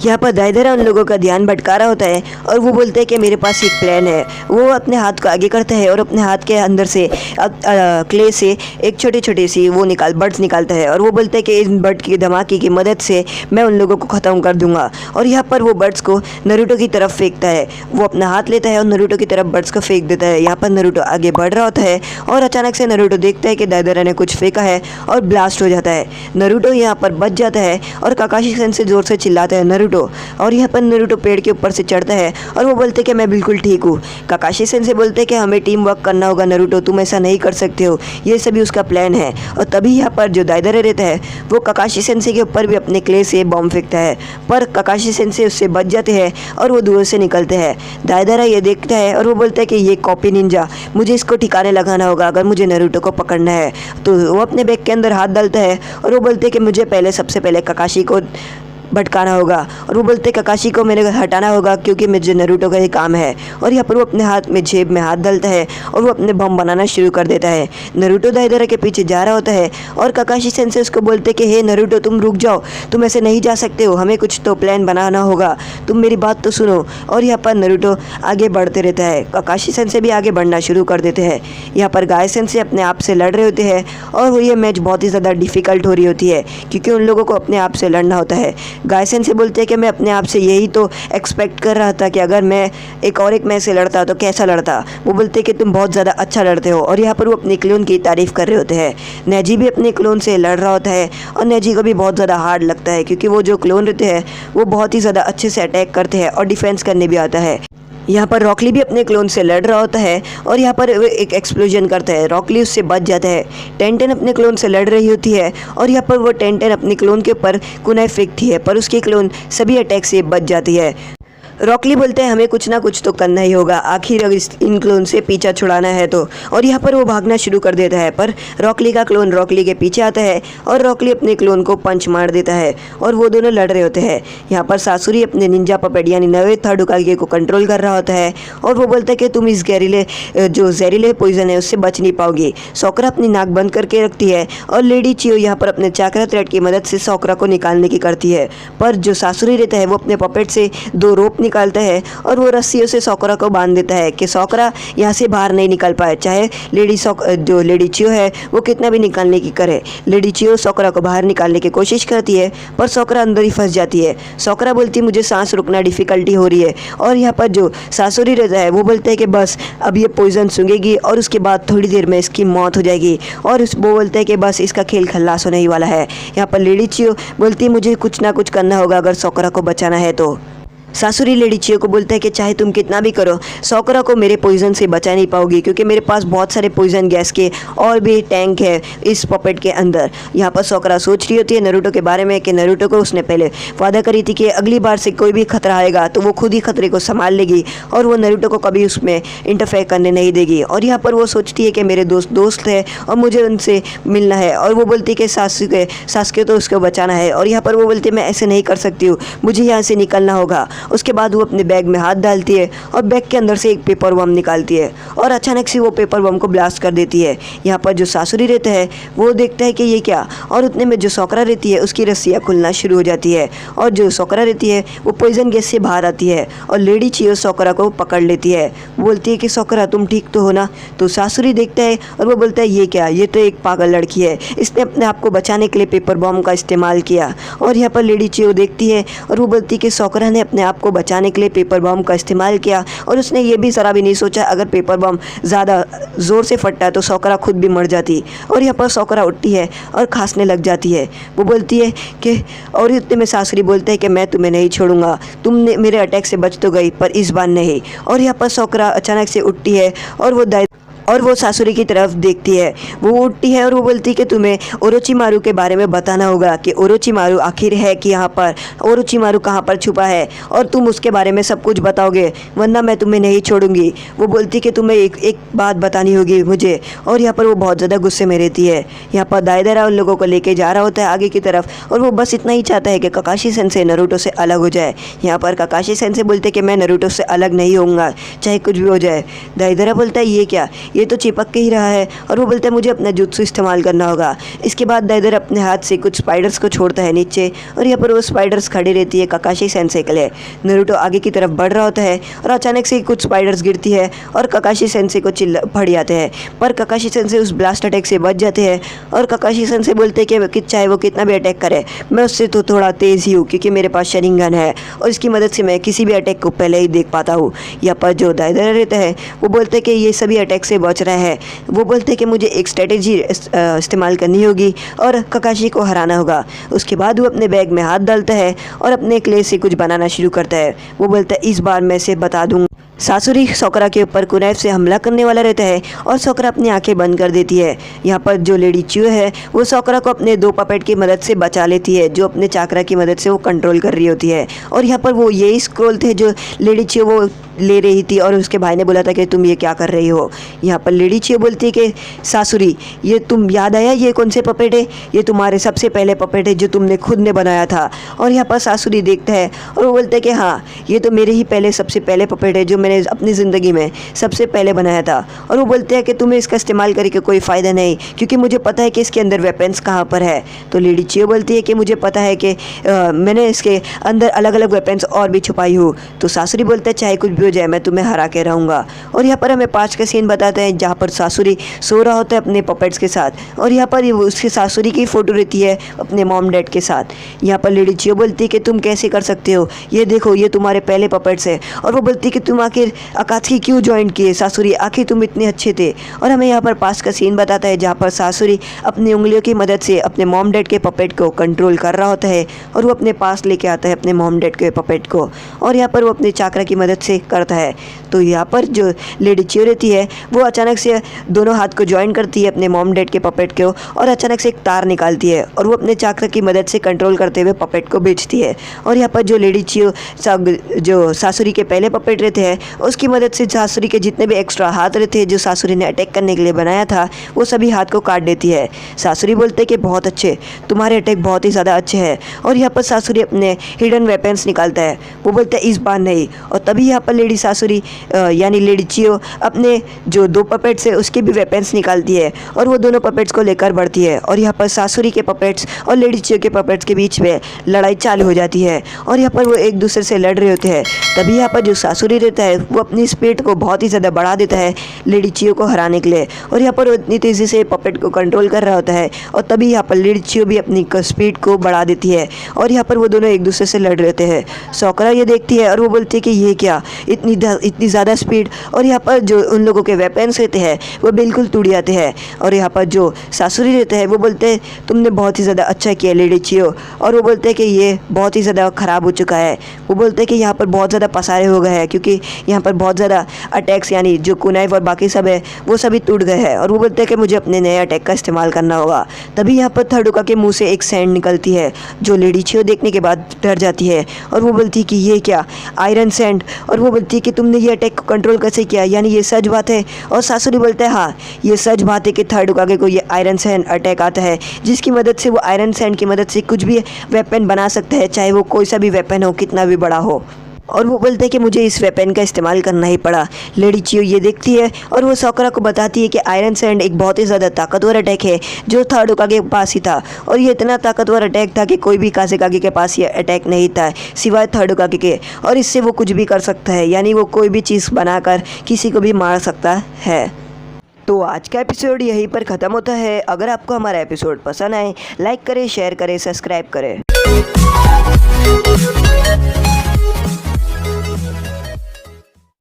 यहाँ पर दाइदरा उन लोगों का ध्यान भटका रहा होता है और वो बोलते हैं कि मेरे पास एक प्लान है। वो अपने हाथ को आगे करता है और अपने हाथ के अंदर से क्ले से एक छोटी छोटी सी वो बर्ड्स निकालता है और वो बोलते हैं कि इन बर्ड की धमाके की मदद से मैं उन लोगों को ख़त्म कर दूंगा। और यहाँ पर वो बर्ड्स को नारुतो की तरफ फेंकता है। वो अपना हाथ लेता है और नारुतो की तरफ बर्ड्स को फेंक देता है। यहाँ पर नारुतो आगे बढ़ रहा होता है और अचानक से नारुतो देखता है कि दाइदरा ने कुछ फेंका है और ब्लास्ट हो जाता है। नारुतो यहाँ पर बच जाता है और काकाशी सेंसेई जोर से चिल्लाता है नारुतो। और यहाँ पर नारुतो पेड़ के ऊपर से चढ़ता है और वो बोलते हैं कि मैं बिल्कुल ठीक हूँ। काकाशी सेंसेई बोलते हैं कि हमें टीम वर्क करना होगा नारुतो, तुम ऐसा नहीं कर सकते हो, ये सभी उसका प्लान है। और तभी यहाँ पर जो दाइदरा रहता है वो काकाशी सेंसेई के ऊपर भी अपने क्ले से बॉम्ब फेंकता है, पर काकाशी सेंसेई उससे बच जाते हैं और वो दूर से निकलते हैं। दाइदरा ये देखता है और वो बोलता है कि ये कॉपी निंजा, मुझे इसको ठिकाने लगाना होगा अगर मुझे नारुतो को पकड़ना है। तो वो अपने बैग के अंदर हाथ डालता है और वो बोलते हैं कि मुझे सबसे पहले काकाशी को भटकाना होगा। और वो बोलते काकाशी को मैंने हटाना होगा क्योंकि मुझे नारुतो का ही काम है। और यहाँ पर वो अपने हाथ में जेब में हाथ डालता है और वो अपने बम बनाना शुरू कर देता है। नारुतो दाइदरा के पीछे जा रहा होता है और काकाशी सेंसेई उसको बोलते कि हे नारुतो, तुम रुक जाओ, तुम ऐसे नहीं जा सकते हो, हमें कुछ तो प्लान बनाना होगा, तुम मेरी बात तो सुनो। और यहाँ पर नारुतो आगे बढ़ते रहता है। काकाशी सेंसेई भी आगे बढ़ना शुरू कर देते हैं। यहाँ पर गाय सेंसेई अपने आप से लड़ रहे होते हैं और वो ये मैच बहुत ही ज़्यादा डिफ़िकल्ट हो रही होती है क्योंकि उन लोगों को अपने आप से लड़ना होता है। गाय सेंसेई बोलते हैं कि मैं अपने आप से यही तो एक्सपेक्ट कर रहा था कि अगर मैं एक मैच से लड़ता तो कैसा लड़ता। वो बोलते हैं कि तुम बहुत ज़्यादा अच्छा लड़ते हो। और यहाँ पर वो अपने क्लोन की तारीफ़ कर रहे होते हैं। नेजी भी अपने क्लोन से लड़ रहा होता है और नेजी को भी बहुत ज़्यादा हार्ड लगता है क्योंकि वो जो क्लोन रहते हैं वो बहुत ही ज़्यादा अच्छे से अटैक करते हैं और डिफेंस करने भी आता है। यहाँ पर रॉकली भी अपने क्लोन से लड़ रहा होता है और यहाँ पर वो एक एक्सप्लोजन करता है। रॉकली उससे बच जाता है। टेंटेन अपने क्लोन से लड़ रही होती है और यहाँ पर वो टेंटेन अपने क्लोन के ऊपर कुनाई फेंकती है पर उसकी क्लोन सभी अटैक से बच जाती है। रॉकली बोलते हैं हमें कुछ ना कुछ तो करना ही होगा, आखिर इन क्लोन से पीछा छुड़ाना है तो। और यहाँ पर वो भागना शुरू कर देता है पर रॉकली का क्लोन रॉकली के पीछे आता है और रॉकली अपने क्लोन को पंच मार देता है और वो दोनों लड़ रहे होते हैं। यहाँ पर सासुरी अपने निंजा पपेट यानी नवे थर्ड होकागे को कंट्रोल कर रहा होता है और वो बोलता है कि तुम इस जहरीले पॉइजन है उससे बच नहीं पाओगी। सोकरा अपनी नाक बंद करके रखती है और लेडी चियो यहाँ पर अपने चाकरा थ्रेड की मदद से सोकरा को निकालने की करती है, पर जो सासुरी रहता है वो अपने पपेट से 2 रोप निकालता है और वो रस्सियों से सोकरा को बांध देता है कि सोकरा यहाँ से बाहर नहीं निकल पाए, चाहे जो लेडी चियो है वो कितना भी निकालने की करे। लेडी चियो सोकरा को बाहर निकालने की कोशिश करती है पर सोकरा अंदर ही फंस जाती है। सोकरा बोलती है मुझे सांस रुकना डिफ़िकल्टी हो रही है। और यहाँ पर जो सासुरी रहता है वो बोलता है कि बस अब ये पॉइजन सूंघेगी और उसके बाद थोड़ी देर में इसकी मौत हो जाएगी। और वो बोलता है कि बस इसका खेल खल्लास होने ही वाला है। यहाँ पर लेडी चियो बोलती है मुझे कुछ ना कुछ करना होगा अगर सोकरा को बचाना है तो। सासुरी लेडी चियो को बोलता है कि चाहे तुम कितना भी करो सोकरा को मेरे पॉइजन से बचा नहीं पाओगी क्योंकि मेरे पास बहुत सारे पॉइजन गैस के और भी टैंक है इस पपेट के अंदर। यहाँ पर सोकरा सोच रही होती है नारुतो के बारे में कि नारुतो को उसने पहले वादा करी थी कि अगली बार से कोई भी खतरा आएगा तो वो खुद ही खतरे को संभाल लेगी और वो नारुतो को कभी उसमें इंटरफेयर करने नहीं देगी। और यहाँ पर वो सोचती है कि मेरे दोस्त है और मुझे उनसे मिलना है। और वो बोलती है कि सासुके तो उसको बचाना है। और यहाँ पर वो बोलती है मैं ऐसे नहीं कर सकती हूँ, मुझे यहाँ से निकलना होगा। उसके बाद वो अपने बैग में हाथ डालती है और बैग के अंदर से एक पेपर बम निकालती है और अचानक से वो पेपर बम को ब्लास्ट कर देती है। यहाँ पर जो सासुरी रहता है वो देखता है कि ये क्या, और उतने में जो सोकरा रहती है उसकी रस्सियाँ खुलना शुरू हो जाती है और जो सोकरा रहती है वो पॉइजन गैस से बाहर आती है और लेडी चियो सोकरा को पकड़ लेती है। बोलती है कि सोकरा तुम ठीक तो हो ना। तो सासुरी देखता है और वो बोलता है ये क्या, ये तो एक पागल लड़की है, इसने अपने आप को बचाने के लिए पेपर बम का इस्तेमाल किया। और यहाँ पर लेडी चियो देखती है और वो बोलती है कि सोकरा ने अपने आप को बचाने के लिए पेपर बम का इस्तेमाल किया और उसने ये भी ज़रा भी नहीं सोचा अगर पेपर बम ज़्यादा ज़ोर से फटता है तो सोकरा खुद भी मर जाती। और यहाँ पर सोकरा उठती है और खांसने लग जाती है। वो बोलती है कि और इतने में सासुरी बोलते हैं कि मैं तुम्हें नहीं छोड़ूंगा, तुमने मेरे अटैक से बच तो गई पर इस बार नहीं। और यहाँ पर सोकरा अचानक से उठती है और वो सासुरी की तरफ देखती है। वो उठती है और वो बोलती है कि तुम्हें ओरोचिमारू के बारे में बताना होगा कि ओरोचिमारू आखिर है कि यहाँ पर ओरोचिमारू कहाँ पर छुपा है और तुम उसके बारे में सब कुछ बताओगे वरना मैं तुम्हें नहीं छोड़ूंगी। वो बोलती है कि तुम्हें एक बात बतानी होगी मुझे। और यहाँ पर वो बहुत ज़्यादा गुस्से में रहती है। यहाँ पर दाइदरा उन लोगों को लेके जा रहा होता है आगे की तरफ और वो बस इतना ही चाहता है कि काकाशी सेंसेई नारुतो से अलग हो जाए। यहाँ पर काकाशी सेंसेई बोलते कि मैं नारुतो से अलग नहीं होऊंगा चाहे कुछ भी हो जाए। दाइदरा बोलता है ये क्या, ये तो चिपक के ही रहा है। और वो बोलता है मुझे अपना जुत्सु इस्तेमाल करना होगा। इसके बाद दाइदर अपने हाथ से कुछ स्पाइडर्स को छोड़ता है नीचे और यहाँ पर वो स्पाइडर्स खड़ी रहती है ककाशी सेंसेई के लिए। नारुतो आगे की तरफ बढ़ रहा होता है और अचानक से कुछ स्पाइडर्स गिरती है और ककाशी सेंसेई को फड़ जाते हैं, पर ककाशी सेंसेई उस ब्लास्ट अटैक से बच जाते हैं। और ककाशी सेंसेई बोलते हैं कि चाहे वो कितना भी अटैक करे मैं उससे तो थोड़ा तेज़ ही हूँ क्योंकि मेरे पास शरिंगन है और इसकी मदद से मैं किसी भी अटैक को पहले ही देख पाता हूँ। यहाँ पर जो दाइदर रहता है वो बोलते हैं कि ये सभी अटैक से बच रहा है। वो बोलते हैं कि मुझे एक स्ट्रेटेजी इस्तेमाल करनी होगी और ककाशी को हराना होगा। उसके बाद वो अपने बैग में हाथ डालता है और अपने क्ले से कुछ बनाना शुरू करता है। वो बोलता है इस बार मैं से बता दूँ। सासुरी सोकरा के ऊपर कुनाइफ से हमला करने वाला रहता है और सोकरा अपनी आंखें बंद कर देती है। यहाँ पर जो लेडी चियो है वो सोकरा को अपने 2 पपेट की मदद से बचा लेती है जो अपने चाकरा की मदद से वो कंट्रोल कर रही होती है। और यहाँ पर वो यही स्क्रोल थे जो लेडी चियो वो ले रही थी और उसके भाई ने बोला था कि तुम ये क्या कर रही हो। यहाँ पर लेडी चियो बोलती है कि सासुरी ये तुम याद आया ये कौन से पपेट है, ये तुम्हारे सबसे पहले पपेट है जो तुमने खुद ने बनाया था। और यहाँ पर सासुरी देखता है और वो बोलता है कि हाँ ये तो मेरे ही सबसे पहले पपेट है जो मैंने अपनी ज़िंदगी में सबसे पहले बनाया था। और वो बोलते हैं कि तुम्हें इसका इस्तेमाल करके कोई फ़ायदा नहीं क्योंकि मुझे पता है कि इसके अंदर वेपन्स कहाँ पर है। तो लेडी चियो बोलती है कि मुझे पता है कि मैंने इसके अंदर अलग अलग वेपन्स और भी छुपाई हूँ। तो सासुरी बोलता है चाहे कुछ भी हो जाए मैं तुम्हें हरा के रहूँगा। और यहाँ पर हमें 5 का सीन बताते हैं जहाँ पर सासुरी सो रहा होता है अपने पपेट्स के साथ और यहाँ पर उसके सासुरी की फ़ोटो रहती है अपने मॉम डैड के साथ। यहाँ पर लेडी चियो बोलती है कि तुम कैसे कर सकते हो, ये देखो ये तुम्हारे पहले पपेट्स है। और वो बोलती है कि तुम आखिर अकात्सुकी क्यों ज्वाइन किए सासुरी, आखिर तुम इतने अच्छे थे। और हमें यहाँ पर 5 का सीन बताता है जहाँ पर सासुरी अपनी उंगलियों की मदद से अपने मॉम डैड के पपेट को कंट्रोल कर रहा होता है और वो अपने पास लेके आता है अपने मॉम डैड के पपेट को और यहाँ पर वो अपने चाकरा की मदद से करता है। तो यहाँ पर जो लेडी चियो रहती है वो अचानक से दोनों हाथ को ज्वाइन करती है अपने मॉम डैड के पपेट को और अचानक से एक तार निकालती है और वो अपने चाकरा की मदद से कंट्रोल करते हुए पपेट को बेचती है। और यहाँ पर जो लेडी चियो जो सासुरी के पहले पपेट रहते हैं उसकी मदद से सासुरी के जितने भी एक्स्ट्रा हाथ रहते हैं जो सासुरी ने अटैक करने के लिए बनाया था वो सभी हाथ को काट देती है। सासुरी बोलते हैं कि बहुत अच्छे, तुम्हारे अटैक बहुत ही ज़्यादा अच्छे हैं। और यहाँ पर सासुरी अपने हिडन वेपन्स निकालता है। वो बोलते हैं इस बार नहीं। और तभी यहाँ पर लेडी सासुरी यानी लेडी चियो अपने जो 2 पपेट्स है उसके भी वेपन्स निकालती है और वो दोनों पपेट्स को लेकर बढ़ती है। और यहाँ पर सासुरी के पपेट्स और लेडी चियो के पपेट्स के बीच में लड़ाई चालू हो जाती है और यहाँ पर वो एक दूसरे से लड़ रहे होते हैं। तभी यहाँ पर जो सासुरी रहता है वो अपनी स्पीड को बहुत ही ज़्यादा बढ़ा देता है लेडी चियो को हराने के लिए और यहाँ पर वो इतनी तेज़ी से पपेट को कंट्रोल कर रहा होता है। और तभी यहाँ पर लेडी चियो भी अपनी स्पीड को बढ़ा देती है और यहाँ पर वो दोनों एक दूसरे से लड़ रहते हैं। सोकरा ये देखती है और वो बोलती है कि ये क्या इतनी ज़्यादा स्पीड। और यहाँ पर जो उन लोगों के वेपन्स रहते हैं वो बिल्कुल टूट जाते हैं। और यहाँ पर जो सासुरी रहते हैं वो बोलते हैं तुमने बहुत ही ज़्यादा अच्छा किया लेडी चियो। और वो बोलते हैं कि ये बहुत ही ज़्यादा ख़राब हो चुका है। वो बोलते हैं कि यहाँ पर बहुत ज़्यादा पसारे हो गए हैं क्योंकि यहाँ पर बहुत ज़्यादा अटैक्स यानी जो कुनाइफ और बाकी सब है वो सभी टूट गए हैं। और वो बोलते हैं कि मुझे अपने नए अटैक का इस्तेमाल करना होगा। तभी यहाँ पर थर्डुका के मुंह से एक सैंड निकलती है जो लेडी चियो देखने के बाद डर जाती है और वो बोलती है कि ये क्या, आयरन सैंड। और वो बोलती है कि तुमने ये अटैक को कंट्रोल कैसे किया, यानी ये सच बात है। और सासुरी बोलता है हाँ ये सच बात है कि थर्डुका को ये आयरन सैंड अटैक आता है जिसकी मदद से वो आयरन सैंड की मदद से कुछ भी वेपन बना सकता है, चाहे वो कोई सा भी वेपन हो, कितना भी बड़ा हो। और वो बोलते हैं कि मुझे इस वेपन का इस्तेमाल करना ही पड़ा। लेडी चियो ये देखती है और वो सोकरा को बताती है कि आयरन सैंड एक बहुत ही ज़्यादा ताकतवर अटैक है जो थर्डुका के पास ही था और ये इतना ताकतवर अटैक था कि कोई भी कासेकागी के पास ये अटैक नहीं था सिवाय थर्डुका के। और इससे वो कुछ भी कर सकता है, यानी वो कोई भी चीज़ बनाकर किसी को भी मार सकता है। तो आज का एपिसोड यहीं पर ख़त्म होता है। अगर आपको हमारा एपिसोड पसंद आए लाइक करें, शेयर करें, सब्सक्राइब करें।